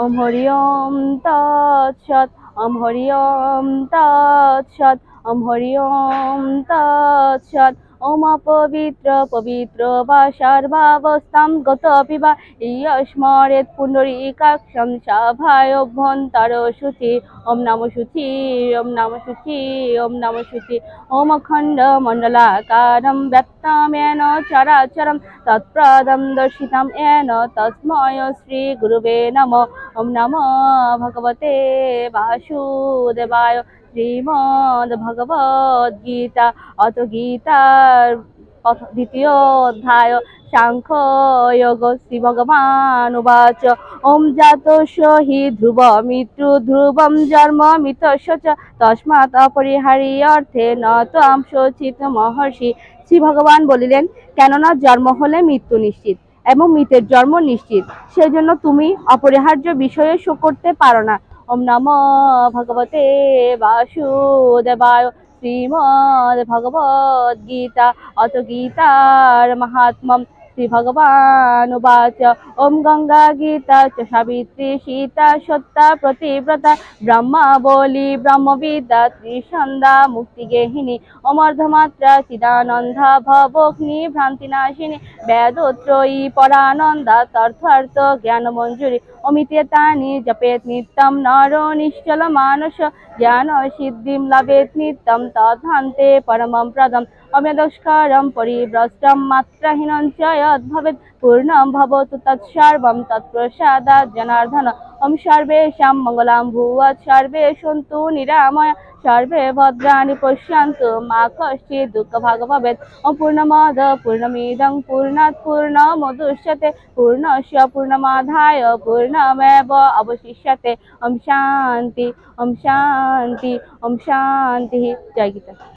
ওম হরি ওম তৎসৎ। ওম হরি ওম তৎসৎ। ওম হরি ওম তৎসৎ। ওম অপবিত্র পবিত্র বা সর্বাবস্থাম গতপি বা ইয়স্মরেৎ পুণ্ডরীকাক্ষং সভায় অভ্যন্তর শুচি। ওম নম শুচি। ওম নম শুচি। ওম নম শুচি। ওম অখণ্ড মণ্ডলাকারম ব্যক্তমেন চরাচরম তৎপ্রদম দর্শিতম येन তস্মৈ শ্রী গুরুবে নমঃ। ওম নমো ভগবতে বাসুদেবায়। শ্রীমদ্ ভগবদ গীতা অত গীতার দ্বিতীয় অধ্যায় সাংখ্য যোগ। শ্রী ভগবান উবাচ ওম জাতস্য হি ধ্রুব মৃত্যু ধ্রুবম জন্ম মৃতস্য চ তস্মাৎ অপরিহার্যর্থে ন ত্বং শোচিত মহর্ষি। শ্রী ভগবান বলিলেন, কেননা জন্ম হলে মৃত্যু নিশ্চিত এবং মৃতের জন্ম নিশ্চিত, সেজন্য তুমি অপরিহার্য বিষয়ে শোক করতে পারো না। ওম নমো ভগবতে বাসুদেবায়। শ্রীমদ্ ভগবদ গীতা অত গীতার মাহাত্ম্যম। শ্রী ভগবান উবাচ ওম গঙ্গা গীতা চ সাবিত্রী সীতা সত্যা প্রতিব্রতা ব্রহ্মাবলী ব্রহ্মবিদ্যা ত্রিসন্ধ্যা মুক্তিগেহিনী অমর্ধমাত্রা চিদানন্দা ভবগ্নি ভ্রান্তিনাশিনী বেদত্রয়ী পরানন্দা তথার্থ জ্ঞান মঞ্জুরি অমিতেতানি জপেত নিত্যম নর নিশ্চল মানস জ্ঞান সিদ্ধিম লভেত নিত্যম তদ্ধান্তে পরমম প্রদম অমেদস্করম পরিভ্রষ্টম মাত্রাহীনং চ যদ্ভবেৎ পূর্ণম ভবতু তৎসর্বং তৎপ্রসাদাৎ জনার্দন। ওম সর্বেষাং মঙ্গলাং ভূয়াৎ সর্বে সন্তু নিরাময়া সর্বে ভদ্রাণি পশ্যন্তু মা কশ্চিৎ দুঃখভাগ্ ভবেৎ। ওম পূর্ণমদ পূর্ণমিদং পূর্ণাৎ পূর্ণমুদচ্যতে পূর্ণস্য পূর্ণমাদায় পূর্ণমেব অবশিষ্যতে। ওম শান্তি। ওম শান্তি। ওম শান্তি। জয় গীতা।